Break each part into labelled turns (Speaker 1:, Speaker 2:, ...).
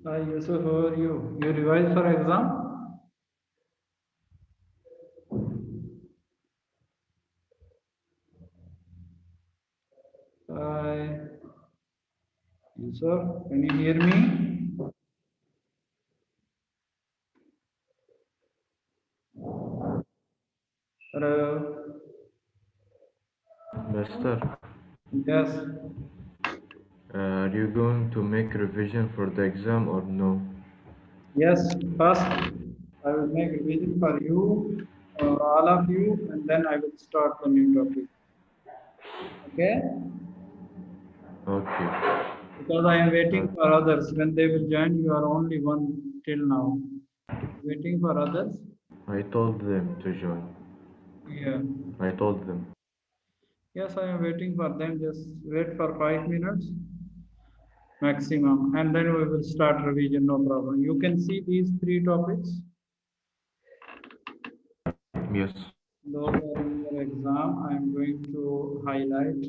Speaker 1: Hi Yusuf, how are you? You revise for exam? Hi Yusuf, can you hear me? Hello.
Speaker 2: Lester,
Speaker 1: Yes.
Speaker 2: are you going to make revision for the exam or no?
Speaker 1: Yes. First, I will make revision for you, all of you, and then I will start the new topic. Okay?
Speaker 2: Okay.
Speaker 1: Because I am waiting
Speaker 2: Uh,
Speaker 1: for others. When they will join, you are only one till now. Waiting for others?
Speaker 2: I told them to join.
Speaker 1: Yeah.
Speaker 2: I told them.
Speaker 1: Yes, I am waiting for them. Just wait for 5 minutes maximum, and then we will start revision. No problem. You can see these three topics.
Speaker 2: Yes.
Speaker 1: Those are in your exam. I am going to highlight.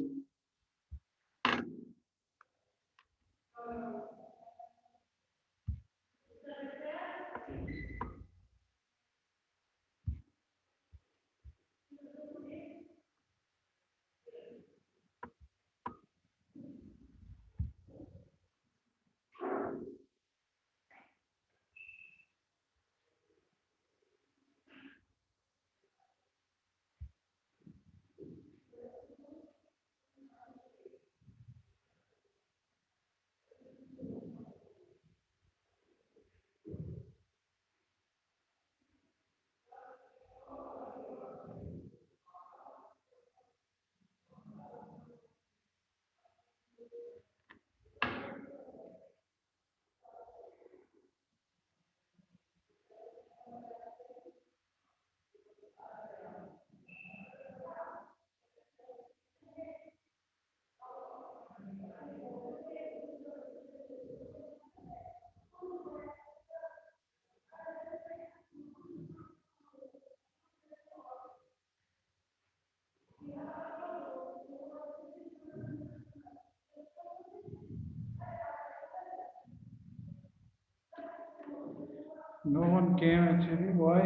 Speaker 1: No one came actually. Why?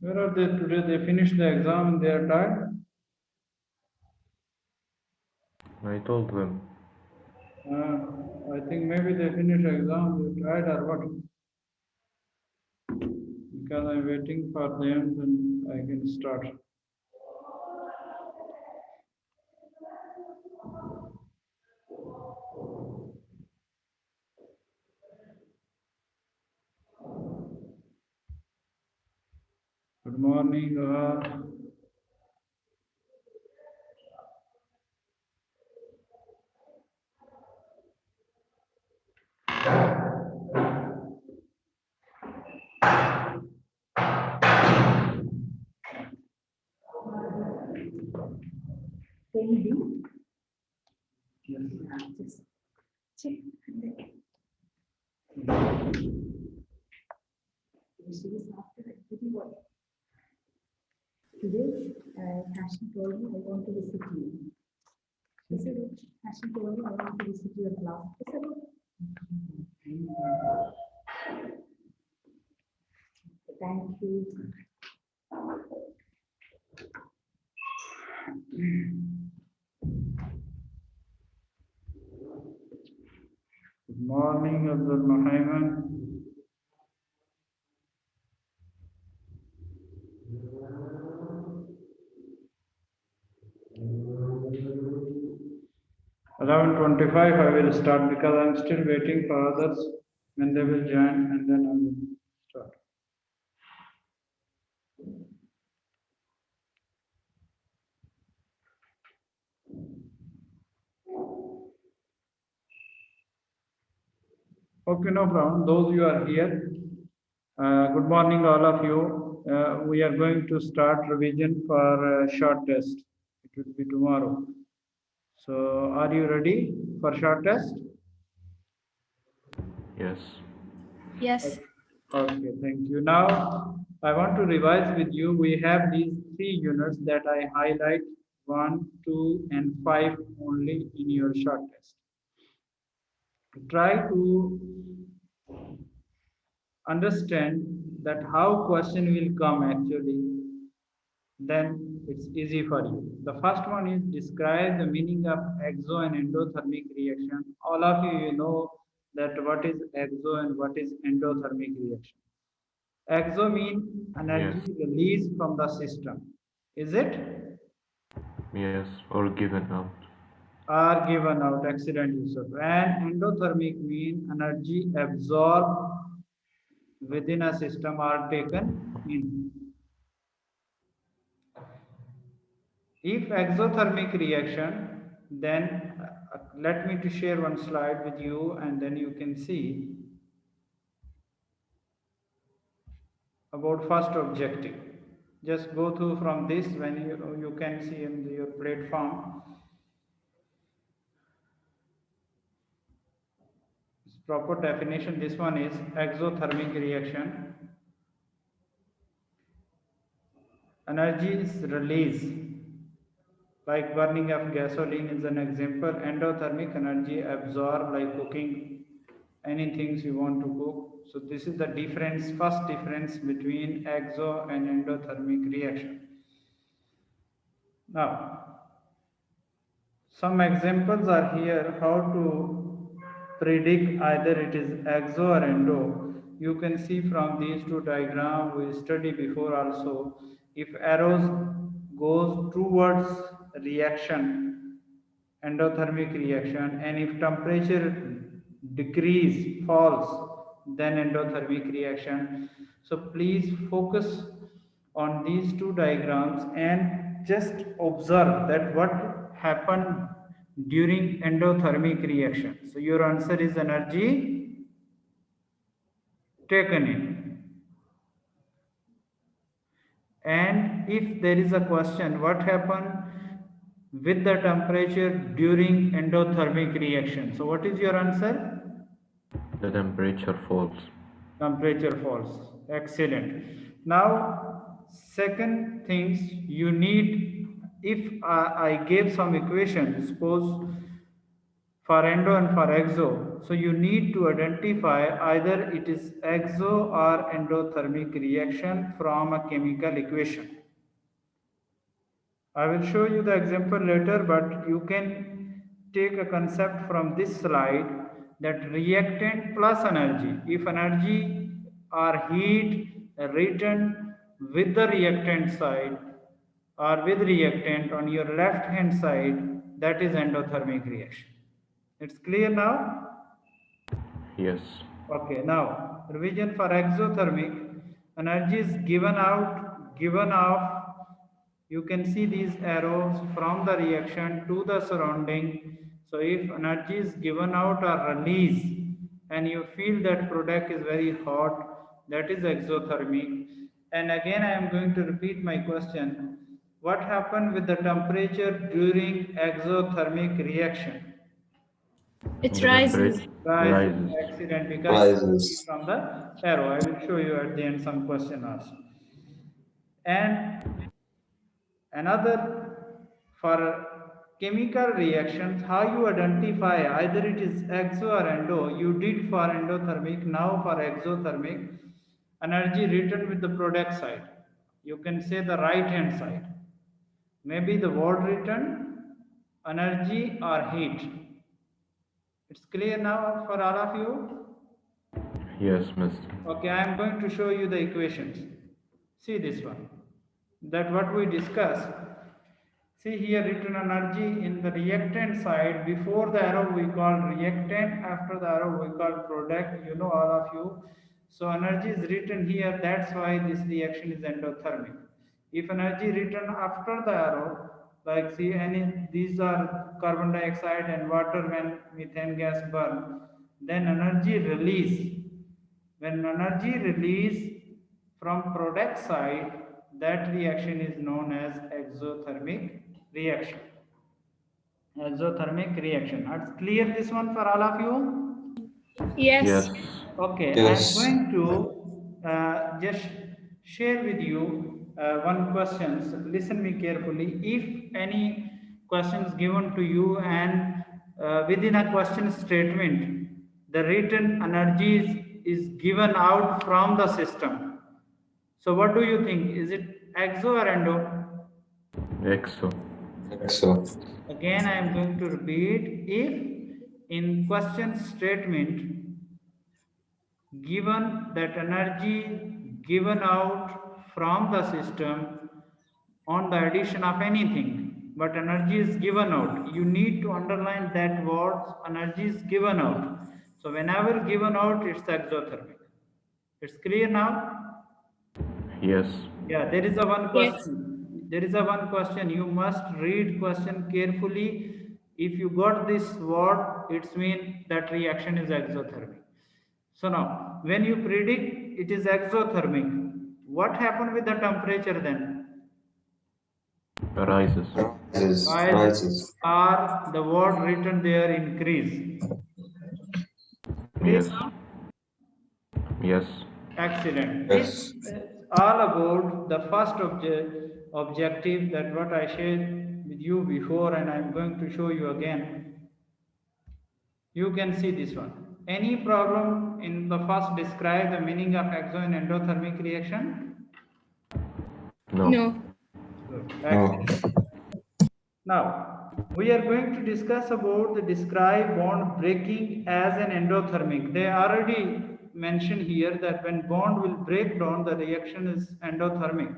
Speaker 1: Where are they today? They finished the exam and they are tired.
Speaker 2: I told them.
Speaker 1: I think maybe they finished exam. They tried or what? Because I'm waiting for them, then I can start. Good morning.
Speaker 3: 20.
Speaker 1: Yes.
Speaker 3: Just check. She is after activity what? Today, Passion told me I want to visit you. She said, Passion told me I want to visit your class. I said, thank you.
Speaker 1: Good morning, Abdul Muhammad. Around 25, I will start because I'm still waiting for others when they will join, and then I will start. Okay, no problem. Those you are here, good morning, all of you. We are going to start revision for short test. It will be tomorrow. So, are you ready for short test?
Speaker 2: Yes.
Speaker 4: Yes.
Speaker 1: Okay, thank you. Now, I want to revise with you. We have these three units that I highlight 1, 2, and 5 only in your short test. Try to understand that how question will come actually, then it's easy for you. The first one is describe the meaning of exo and endothermic reaction. All of you, you know that what is exo and what is endothermic reaction. Exo means
Speaker 2: Yes,
Speaker 1: energy released from the system. Is it?
Speaker 2: yes, or given out.
Speaker 1: Are given out, excellent Yusuf. And endothermic mean energy absorbed within a system are taken in. If exothermic reaction, then let me to share one slide with you and then you can see about first objective. Just go through from this when you can see in your platform. Proper definition, this one is exothermic reaction. Energy is released, like burning of gasoline is an example. Endothermic energy absorbed, like cooking anything you want to cook. So this is the difference, first difference between exo and endothermic reaction. Now, some examples are here how to predict either it is exo or endo. You can see from these two diagrams we studied before also. If arrows goes towards reaction, endothermic reaction, and if temperature decrease, falls, then endothermic reaction. So please focus on these two diagrams and just observe that what happened during endothermic reaction. So your answer is energy taken in. And if there is a question, what happened with the temperature during endothermic reaction? So what is your answer?
Speaker 2: The temperature falls.
Speaker 1: Temperature falls. Excellent. Now, second things you need, if I gave some equation, suppose for endo and for exo, so you need to identify either it is exo or endothermic reaction from a chemical equation. I will show you the example later, but you can take a concept from this slide that reactant plus energy. If energy or heat written with the reactant side or with reactant on your left hand side, that is endothermic reaction. It's clear now?
Speaker 2: Yes,
Speaker 1: Okay, now revision for exothermic, energy is given out, given off. You can see these arrows from the reaction to the surrounding. So if energy is given out or released and you feel that product is very hot, that is exothermic. And again I am going to repeat my question. What happened with the temperature during exothermic reaction?
Speaker 3: It
Speaker 2: the
Speaker 3: rises.
Speaker 2: temperature
Speaker 1: Rise,
Speaker 2: rises.
Speaker 1: excellent, because you can see
Speaker 4: Rises.
Speaker 1: from the arrow. I will show you at the end some question also. And another, for chemical reactions, how you identify either it is exo or endo. You did for endothermic, now for exothermic, energy written with the product side. You can say the right hand side. Maybe the word written, energy or heat. It's clear now for all of you?
Speaker 2: Yes, mister.
Speaker 1: Okay, I am going to show you the equations. See this one. That what we discussed. See here written energy in the reactant side. Before the arrow we call reactant. After the arrow we call product. You know all of you. So energy is written here. That's why this reaction is endothermic. If energy written after the arrow, like see any these are carbon dioxide and water when methane gas burn, then energy release. When energy release from product side, that reaction is known as exothermic reaction. Exothermic reaction. It's clear this one for all of you?
Speaker 3: Yes.
Speaker 2: Yes,
Speaker 1: Okay, I am
Speaker 4: Yes.
Speaker 1: going to just share with you one questions. Listen me carefully. If any questions given to you and within a question statement, the written energies is given out from the system. So what do you think? Is it exo or endo?
Speaker 2: Exo.
Speaker 4: Exo.
Speaker 1: Again, I am going to repeat. If in question statement given that energy given out from the system on the addition of anything, but energy is given out, you need to underline that word energy is given out. So whenever given out, it's exothermic. It's clear now?
Speaker 2: Yes.
Speaker 1: Yeah, there is a one
Speaker 3: Yes.
Speaker 1: question. There is a one question. You must read question carefully. If you got this word, it's mean that reaction is exothermic. So now, when you predict it is exothermic, what happened with the temperature then?
Speaker 2: Rises.
Speaker 4: Rises.
Speaker 1: Are the word written there increase?
Speaker 2: Yes. Yes.
Speaker 1: Excellent.
Speaker 4: Yes.
Speaker 1: This is all about the first objective that what I shared with you before, and I'm going to show you again. You can see this one. Any problem in the first describe the meaning of exo and endothermic reaction?
Speaker 2: No.
Speaker 3: No.
Speaker 1: Good.
Speaker 4: No.
Speaker 1: Excellent. Now, we are going to discuss about the describe bond breaking as an endothermic. They already mentioned here that when bond will break down, the reaction is endothermic.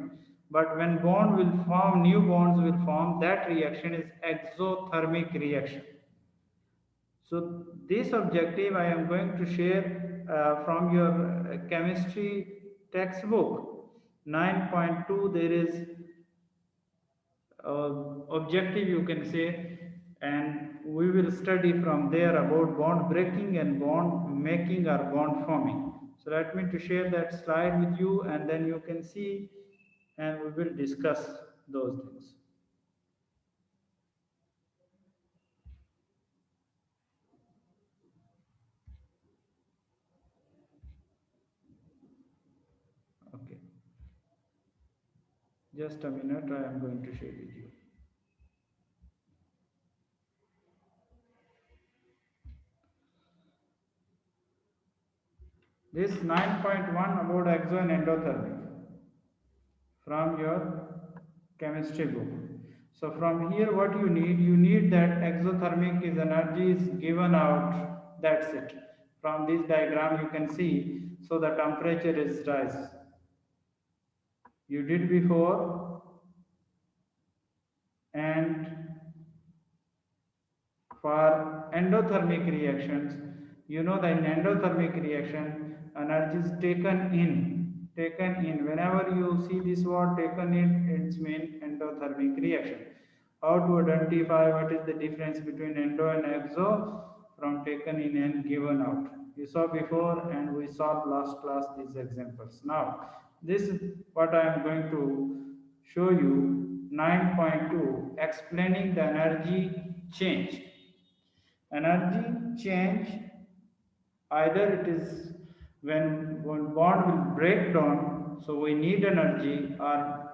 Speaker 1: But when bond will form, new bonds will form, that reaction is exothermic reaction. So this objective I am going to share from your chemistry textbook. 9.2 there is objective you can say, and we will study from there about bond breaking and bond making or bond forming. So let me to share that slide with you, and then you can see and we will discuss those things. Okay, just a minute, I am going to share with you. This 9.1 about exo and endothermic from your chemistry book. So from here what you need that exothermic is energy is given out, that's it. From this diagram you can see, so the temperature is rise. You did before, and for endothermic reactions, you know that in endothermic reaction, energy is taken in. Whenever you see this word taken in, it's mean endothermic reaction. How to identify what is the difference between endo and exo from taken in and given out? You saw before, and we saw last class these examples. Now, this is what I am going to show you. 9.2 explaining the energy change. Energy change, either it is when one bond will break down, so we need energy, or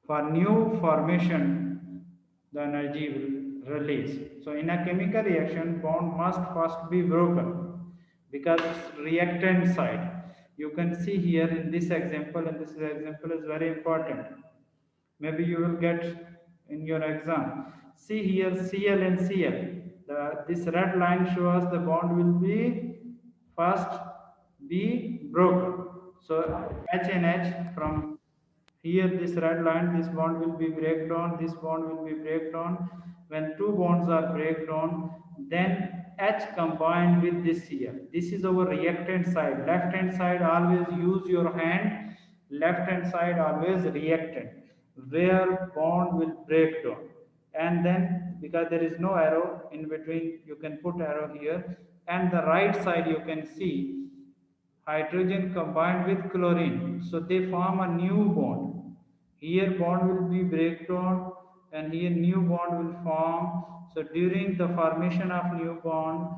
Speaker 1: for new formation, the energy will release. So in a chemical reaction, bond must first be broken because it's reactant side. You can see here in this example, and this example is very important. Maybe you will get in your exam. See here Cl and Cl. This red line shows the bond will be first be broken. So H and H, from here this red line, this bond will be break down, this bond will be break down. When two bonds are break down, then H combined with this here. This is our reactant side. Left hand side always use your hand. Left hand side always reactant, where bond will break down. And then because there is no arrow in between, you can put arrow here. And the right side you can see hydrogen combined with chlorine, so they form a new bond. Here bond will be breakdown, and here new bond will form. So during the formation of new bond,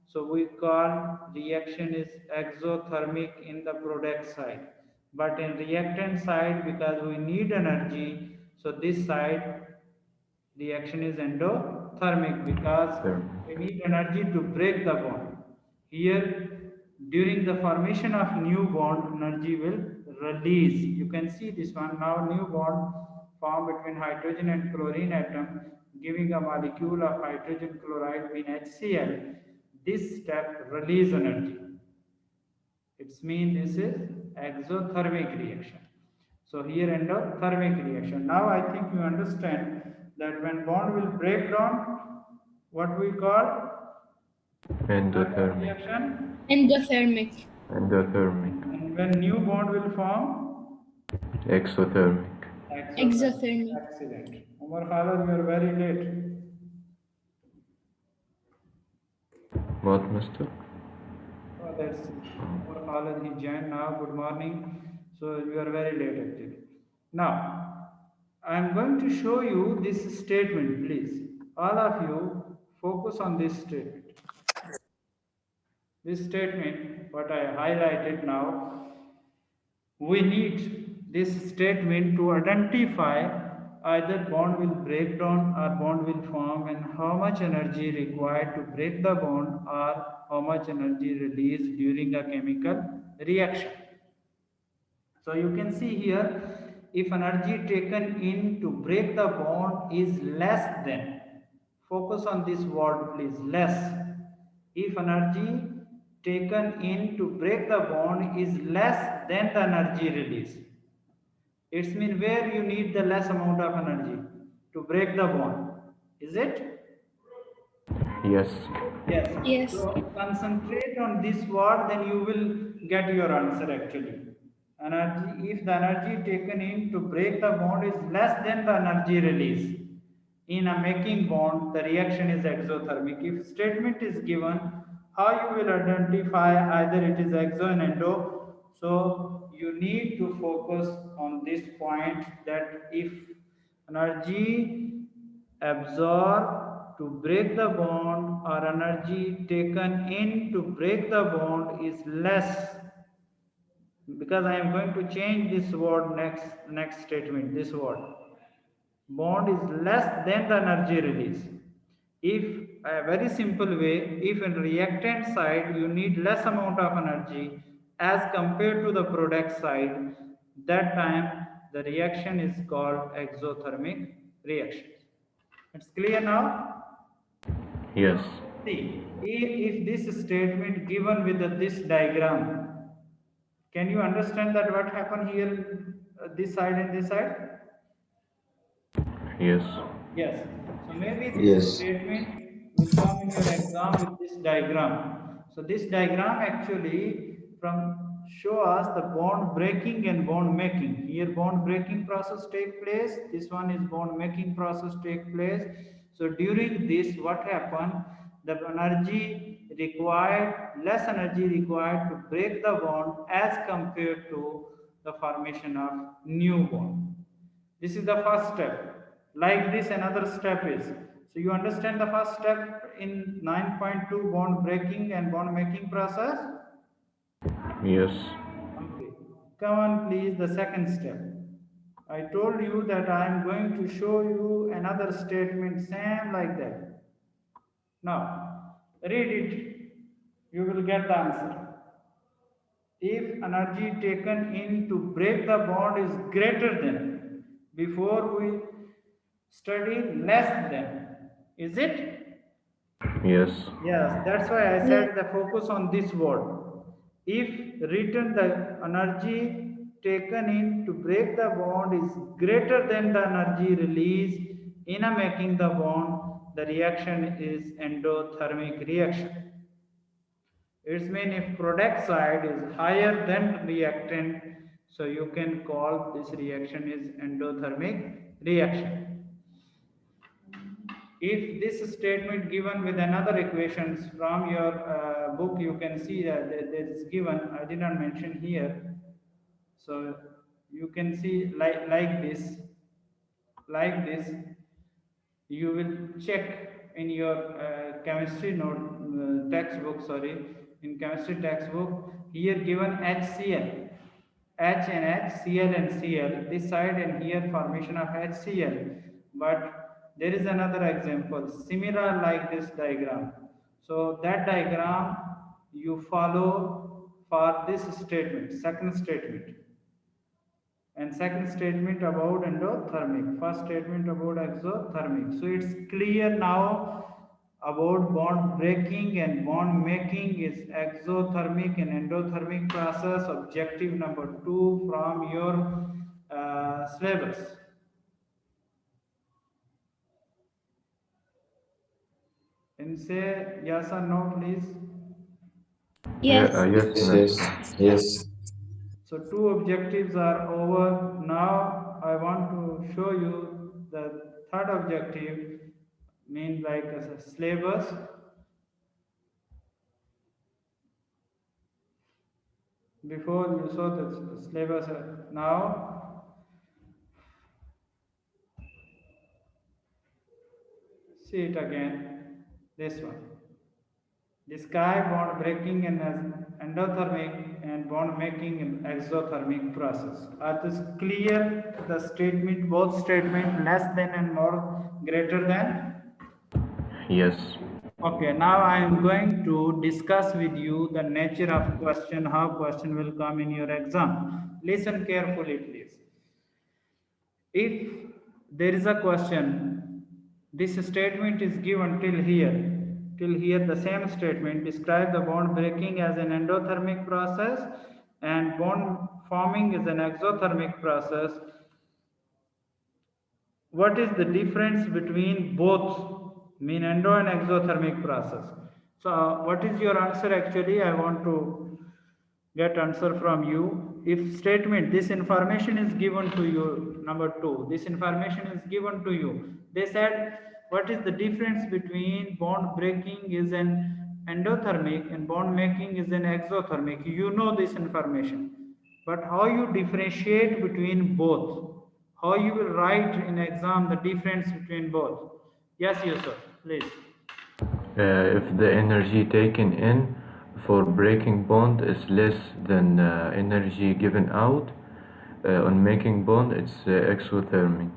Speaker 1: so we call reaction is exothermic in the product side. But in reactant side, because we need energy, so this side reaction is endothermic because we need energy to break the bond. Here During the formation of new bond, energy will release. You can see this one now. New bond formed between hydrogen and chlorine atom, giving a molecule of hydrogen chloride being HCl. This step release energy. It means this is exothermic reaction. So here endothermic reaction. Now I think you understand that when bond will break down, what we call
Speaker 2: Endothermic.
Speaker 1: reaction,
Speaker 5: Endothermic.
Speaker 2: Endothermic.
Speaker 1: and when new bond will form,
Speaker 2: Exothermic.
Speaker 5: Exothermic.
Speaker 1: Excellent. Umar Khalid, you are very late.
Speaker 2: What, mister?
Speaker 1: Oh, that's Umar Khalid, he joined now. Good morning. So you are very late actually. Now, I am going to show you this statement, please. All of you focus on this statement. This statement, what I highlighted now, we need this statement to identify either bond will break down or bond will form, and how much energy required to break the bond or how much energy released during a chemical reaction. So you can see here, if energy taken in to break the bond is less than, focus on this word please, less. If energy taken in to break the bond is less than the energy release, it means where you need the less amount of energy to break the bond. Is it?
Speaker 2: Yes.
Speaker 1: Yes.
Speaker 5: Yes.
Speaker 1: So concentrate on this word, then you will get your answer actually. Energy, if the energy taken in to break the bond is less than the energy release in a making bond, the reaction is exothermic. If statement is given, how you will identify either it is exo and endo? So you need to focus on this point, that if energy absorbed to break the bond or energy taken in to break the bond is less, because I am going to change this word next statement, this word, bond is less than the energy release. If a very simple way, if in reactant side you need less amount of energy as compared to the product side, that time the reaction is called exothermic reaction. It's clear now?
Speaker 2: Yes.
Speaker 1: See, if this statement given with this diagram, can you understand that what happened here, this side and this side?
Speaker 2: Yes.
Speaker 1: Yes. So maybe this
Speaker 4: Yes.
Speaker 1: statement will come in your exam with this diagram. So this diagram actually show us the bond breaking and bond making. Here bond breaking process take place. This one is bond making process take place. So during this, what happened? The energy required, less energy required to break the bond as compared to the formation of new bond. This is the first step. Like this, another step is. So you understand the first step in 9.2 bond breaking and bond making process?
Speaker 2: Yes.
Speaker 1: Okay. Come on, please, the second step. I told you that I am going to show you another statement, same like that. Now, read it. You will get the answer. If energy taken in to break the bond is greater than, before we study less than, is it?
Speaker 2: Yes.
Speaker 1: Yes, that's why I said the focus on this word. If written the energy taken in to break the bond is greater than the energy released in a making the bond, the reaction is endothermic reaction. It means if product side is higher than reactant, so you can call this reaction is endothermic reaction. If this statement given with another equations from your book, you can see that there is given, I did not mention here. So you can see like this, you will check in your chemistry note textbook, sorry, in chemistry textbook, here given HCl, H and H, Cl and Cl, this side, and here formation of HCl. But there is another example, similar like this diagram. So that diagram you follow for this statement, second statement. And second statement about endothermic. First statement about exothermic. So it's clear now about bond breaking and bond making is exothermic and endothermic process. Objective number 2 from your syllabus. Can you say yes or no, please?
Speaker 5: Yes.
Speaker 2: Yes,
Speaker 4: Yes,
Speaker 2: Master.
Speaker 4: yes.
Speaker 1: So two objectives are over. Now I want to show you the third objective, mean like a syllabus. Before you saw the syllabus, now see it again. This one. Describe bond breaking and endothermic and bond making in exothermic process. Are this clear? The statement, both statement less than and more greater than?
Speaker 2: Yes.
Speaker 1: Okay, now I am going to discuss with you the nature of question, how question will come in your exam. Listen carefully, please. If there is a question, this statement is given till here the same statement, describe the bond breaking as an endothermic process and bond forming is an exothermic process. What is the difference between both, mean endo and exothermic process? So what is your answer actually? I want to get answer from you. If statement, this information is given to you, number 2, this information is given to you. They said, what is the difference between bond breaking is an endothermic and bond making is an exothermic? You know this information. But how you differentiate between both? How you will write in exam the difference between both? Yes, Yusuf, please.
Speaker 2: If the energy taken in for breaking bond is less than energy given out, on making bond it's exothermic.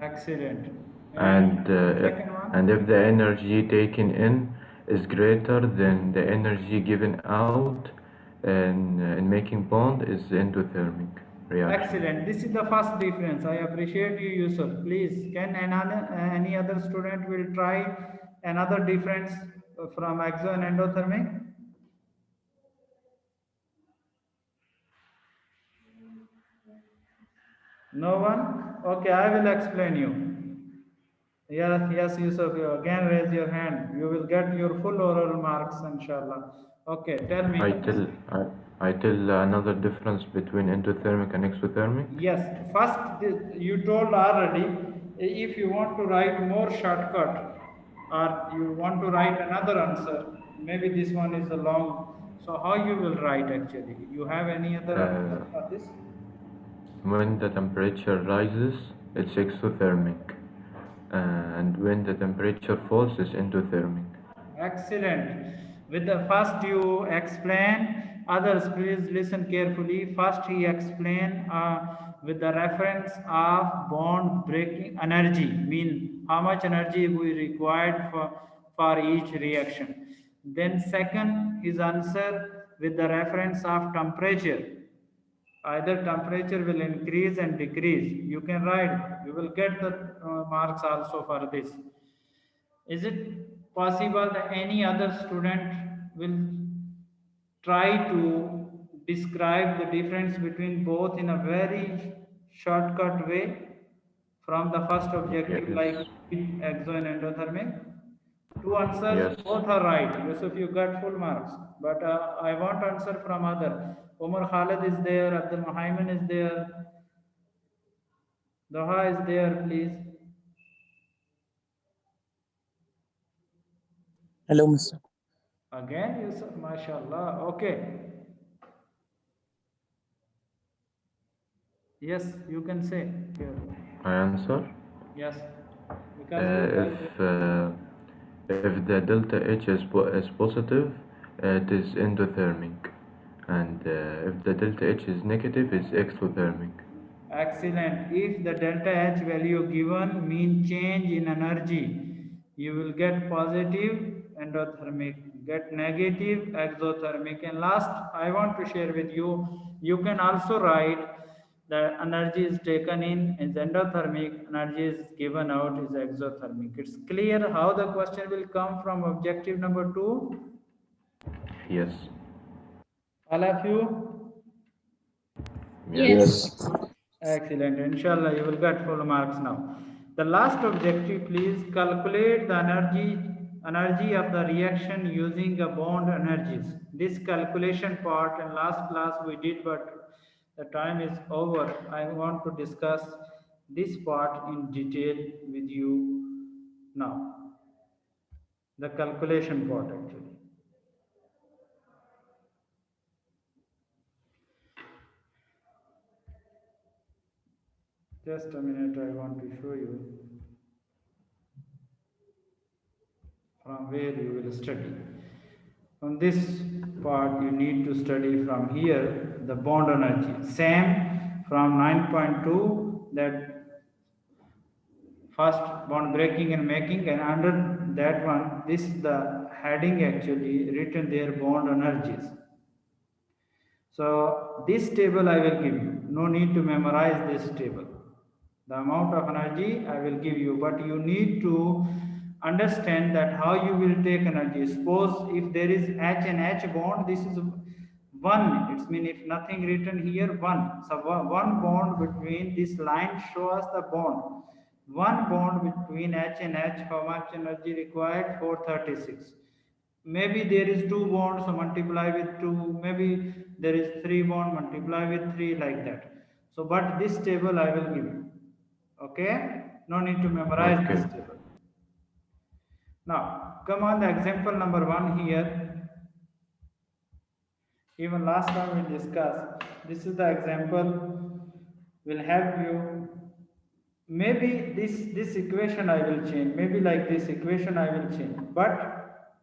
Speaker 1: Excellent.
Speaker 2: And
Speaker 1: second one?
Speaker 2: and if the energy taken in is greater than the energy given out, in making bond is endothermic reaction.
Speaker 1: Excellent. This is the first difference. I appreciate you, Yusuf. Please, can any other student will try another difference from exo and endothermic? No one? Okay, I will explain you. Yes, Yusuf, you again raise your hand. You will get your full oral marks, inshallah. Okay, tell me.
Speaker 2: I tell another difference between endothermic and exothermic.
Speaker 1: Yes, first you told already, if you want to write more shortcut or you want to write another answer, maybe this one is a long. So how you will write actually? You have any other answer for this?
Speaker 2: When the temperature rises, it's exothermic, and when the temperature falls, it's endothermic.
Speaker 1: Excellent. With the first you explain, others please listen carefully. First he explain with the reference of bond breaking energy, mean how much energy we required for each reaction. Then second his answer with the reference of temperature. Either temperature will increase and decrease. You can write, you will get the marks also for this. Is it possible that any other student will try to describe the difference between both in a very shortcut way from the first objective
Speaker 2: Yes.
Speaker 1: like exo and endothermic? Two answers,
Speaker 2: Yes.
Speaker 1: both are right. Yusuf, you got full marks. But I want answer from other. Omar Khalid is there, Abdul Muhaimin is there, Doha is there, please.
Speaker 6: Hello, Mr.
Speaker 1: Again, Yusuf, mashallah. Okay. Yes, you can say here.
Speaker 2: I answer.
Speaker 1: Yes. Because
Speaker 2: If the delta H is positive, it is endothermic, and if the delta H is negative, it's exothermic.
Speaker 1: excellent. If the delta H value given mean change in energy, you will get positive endothermic, get negative exothermic. And last, I want to share with you, you can also write the energy is taken in is endothermic, energy is given out is exothermic. It's clear how the question will come from objective number 2?
Speaker 2: Yes.
Speaker 1: All of you?
Speaker 5: Yes.
Speaker 1: Excellent. Inshallah, you will get full marks now. The last objective, please calculate the energy of the reaction using the bond energies. This calculation part in last class we did, but the time is over. I want to discuss this part in detail with you now. The calculation part actually. Just a minute, I want to show you from where you will study. On this part, you need to study from here the bond energy. Same from 9.2, that first bond breaking and making, and under that one, this is the heading actually written there, bond energies. So this table I will give you. No need to memorize this table. The amount of energy I will give you, but you need to understand that how you will take energy. Suppose if there is H and H bond, this is 1. It means if nothing written here, 1. So one bond between this line show us the bond. One bond between H and H, how much energy required? 436. Maybe there is 2 bonds, so multiply with 2. Maybe there is 3 bond, multiply with 3, like that. So, but this table I will give you. Okay? No need to memorize this table. Now, come on the example number 1 here. Even last time we discussed. This is the example. Will help you. Maybe this equation I will change. Maybe like this equation I will change. But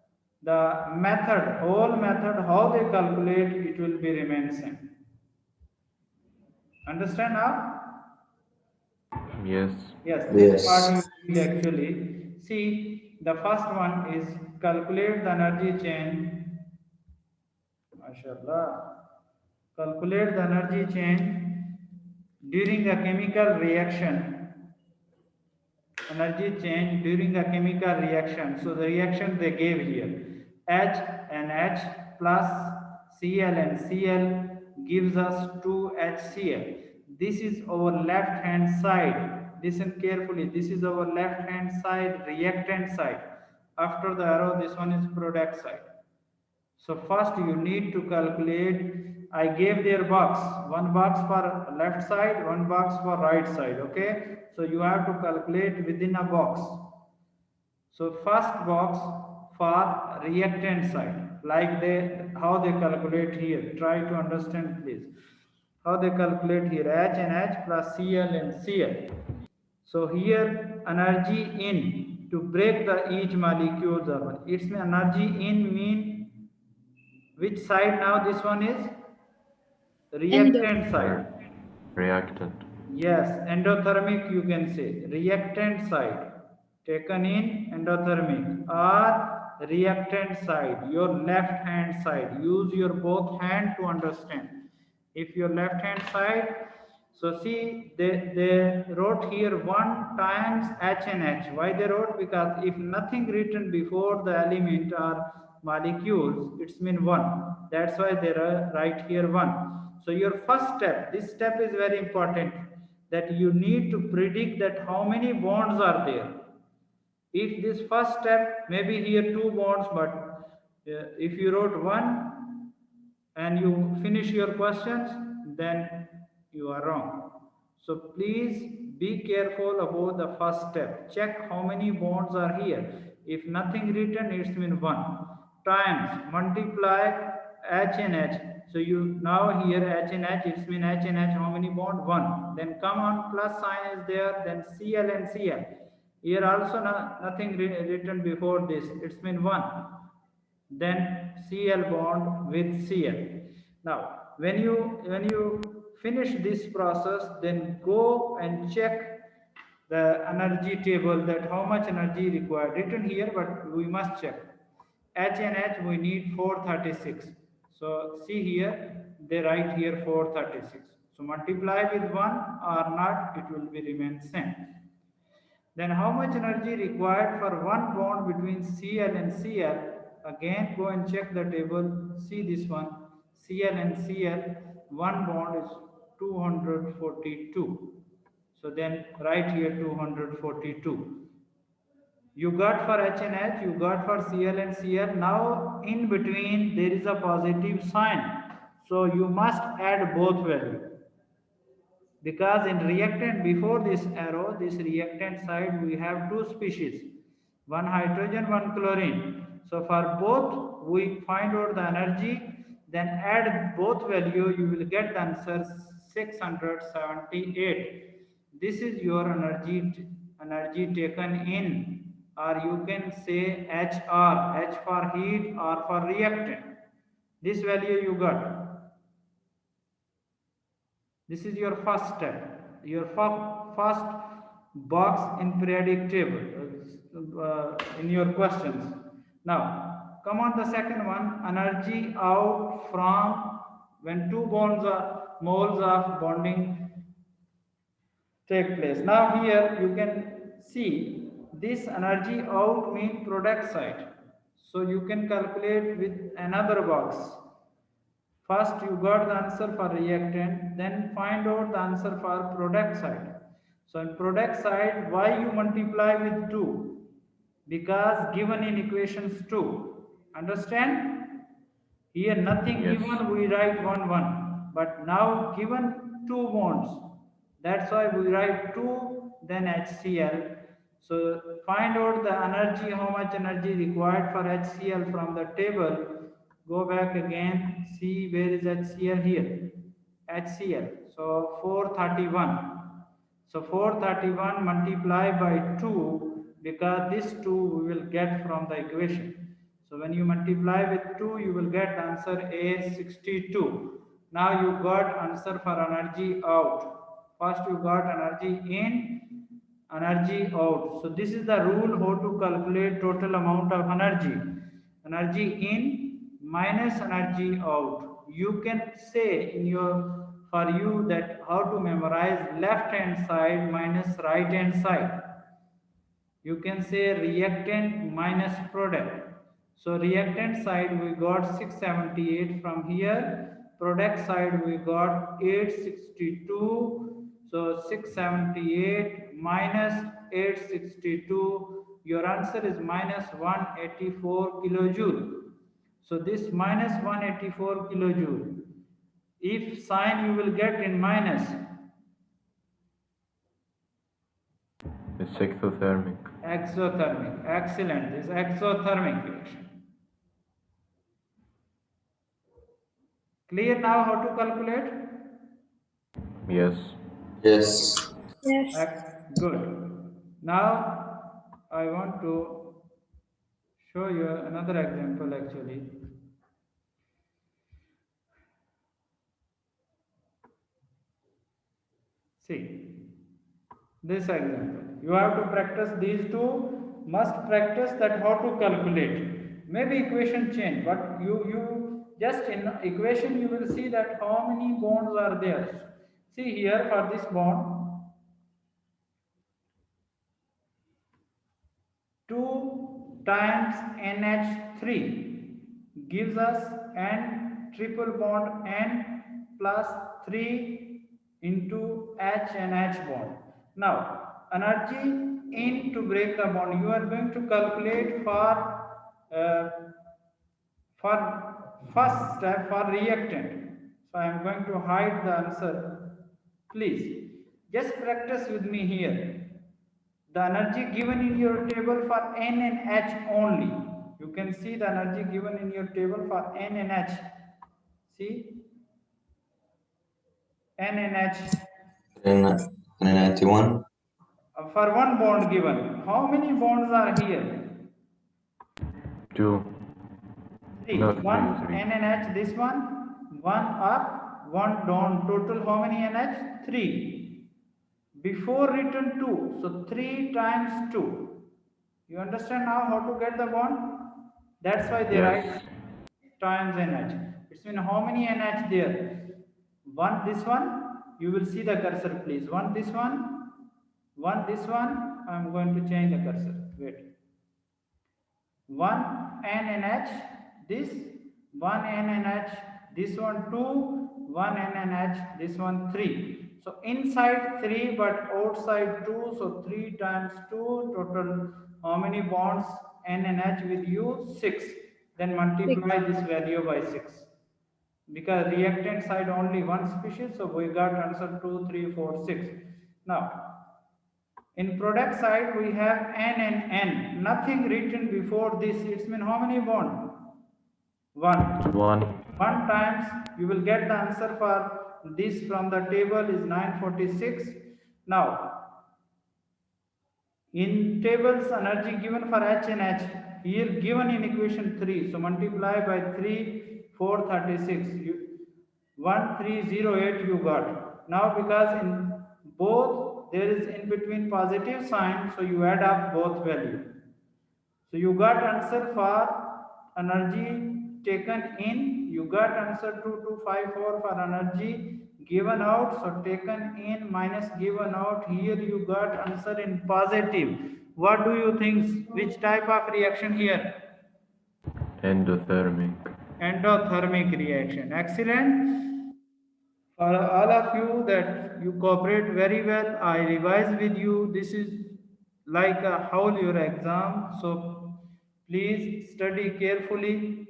Speaker 1: the method, whole method, how they calculate, it will be remain same. Understand now?
Speaker 2: Yes.
Speaker 1: Yes, this
Speaker 4: Yes.
Speaker 1: part you need actually. See, the first one is calculate the energy change. MashaAllah. Calculate the energy change during a chemical reaction. Energy change during a chemical reaction. So the reaction they gave here, H and H plus Cl and Cl gives us 2HCl. This is our left hand side. Listen carefully. This is our left hand side, reactant side. After the arrow, this one is product side. So first you need to calculate. I gave their box, one box for left side, one box for right side. Okay, so you have to calculate within a box. So first box for reactant side, like how they calculate here. Try to understand please. How they calculate here, H and H plus Cl and Cl. So here energy in to break the each molecules of it. Its energy in mean which side now? This one is reactant side.
Speaker 2: Reactant.
Speaker 1: Yes, endothermic you can say. Reactant side. Taken in endothermic or reactant side. Your left hand side. Use your both hand to understand. If your left hand side, so see they wrote here 1 times H and H. Why they wrote? Because if nothing written before the element or molecules, it's mean 1. That's why they write here 1. So your first step, this step is very important, that you need to predict that how many bonds are there. If this first step, maybe here 2 bonds, but if you wrote 1 and you finish your questions, then you are wrong. So please be careful about the first step. Check how many bonds are here. If nothing written, it's mean 1 times multiply H and H. So you now here H and H, it's mean H and H, how many bond? 1. Then come on, plus sign is there, then Cl and Cl. Here also nothing written before this, it's mean 1. Then Cl bond with Cl. Now, when you finish this process, then go and check the energy table, that how much energy required. Written here, but we must check. H and H we need 436. So see here, they write here 436. So multiply with 1 or not, it will be remain same. Then how much energy required for one bond between Cl and Cl? Again, go and check the table. See this one. Cl and Cl, one bond is 242. So then write here 242. You got for H and H, you got for Cl and Cl. Now in between there is a positive sign. So you must add both values. Because in reactant before this arrow, this reactant side we have two species, one hydrogen, one chlorine. So for both we find out the energy, then add both value, you will get the answer 678. This is your energy taken in, or you can say HR, H for heat or for reactant. This value you got. This is your first step, your first box in periodic table in your questions. Now, come on the second one, energy out from when two moles of bonding take place. Now here you can see this energy out means product side. So you can calculate with another box. First, you got the answer for reactant, then find out the answer for product side. So in product side, why you multiply with 2? Because given in equations 2. Understand? Here nothing
Speaker 2: Yes.
Speaker 1: given, we write 1, 1. But now given 2 bonds. That's why we write 2, then HCl. So find out the energy, how much energy required for HCl from the table. Go back again, see where is HCl here. HCl. So 431. So 431 multiply by 2, because this 2 we will get from the equation. So when you multiply with 2, you will get answer A62. Now you got answer for energy out. First you got energy in, energy out. So this is the rule how to calculate total amount of energy. Energy in minus energy out. You can say in your for you that how to memorize left hand side minus right hand side. You can say reactant minus product. So reactant side we got 678 from here. Product side we got 862. So 678 minus 862. Your answer is minus 184 kilojoule. So this minus 184 kilojoule. If sign you will get in minus.
Speaker 2: It's exothermic.
Speaker 1: Exothermic. Excellent. This exothermic reaction. Clear now how to calculate?
Speaker 2: Yes.
Speaker 4: Yes.
Speaker 5: Yes.
Speaker 1: Good. Now I want to show you another example actually. See this example. You have to practice these two, must practice that how to calculate. Maybe equation change, but you just in equation you will see that how many bonds are there. See here for this bond, 2 times NH3 gives us N triple bond N plus 3 into H and H bond. Now, energy in to break the bond, you are going to calculate for first step for reactant. So I am going to hide the answer. Please, just practice with me here. The energy given in your table for N and H only. You can see the energy given in your table for N and H. See? N and H.
Speaker 4: 91.
Speaker 1: For one bond given. How many bonds are here?
Speaker 2: 2.
Speaker 1: 3.
Speaker 2: No,
Speaker 1: One
Speaker 2: 3.
Speaker 1: N and H, this one. One up, one down. Total how many NH? 3. Before written 2. So 3 times 2. You understand now how to get the bond? That's why they
Speaker 2: Yes.
Speaker 1: write times NH. It's mean how many NH there? One this one, you will see the cursor please. One this this one. I'm going to change the cursor. Wait. One NNH, this one NNH, this one 2, one NNH, this one 3. So inside 3 but outside 2, so 3 times 2, total how many bonds NNH with you? 6. Then multiply this value by 6. Because reactant side only one species, so we got answer 2, 3, 4, 6. Now in product side, we have N and N. Nothing written before this. It's mean how many bond? 1.
Speaker 2: 1.
Speaker 1: 1 times, you will get the answer for this from the table is 946. Now, in tables energy given for H and H, here given in equation 3. So multiply by 3, 436. 1308 you got. Now because in both there is in between positive sign, so you add up both value. So you got answer for energy taken in, you got answer 2254 for energy given out, so taken in minus given out, here you got answer in positive. What do you think? Which type of reaction here?
Speaker 2: Endothermic.
Speaker 1: Endothermic reaction. Excellent. For all of you that you cooperate very well, I revise with you. This is like a whole your exam. So please study carefully,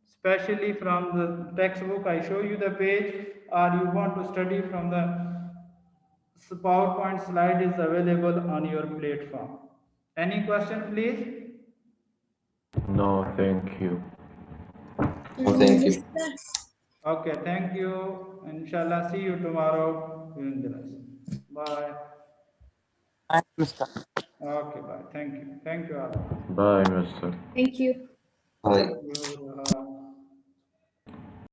Speaker 1: especially from the textbook. I show you the page, or you want to study from the PowerPoint slide is available on your platform. Any question, please?
Speaker 2: No, thank you.
Speaker 4: Oh, thank you.
Speaker 1: Okay, thank you. Inshallah, see you tomorrow during the lesson. Bye.
Speaker 6: Thanks, Mr.
Speaker 1: Okay, bye. Thank you. Thank you all.
Speaker 2: Bye, mister.
Speaker 5: Thank you.
Speaker 4: Bye.
Speaker 1: Thank you.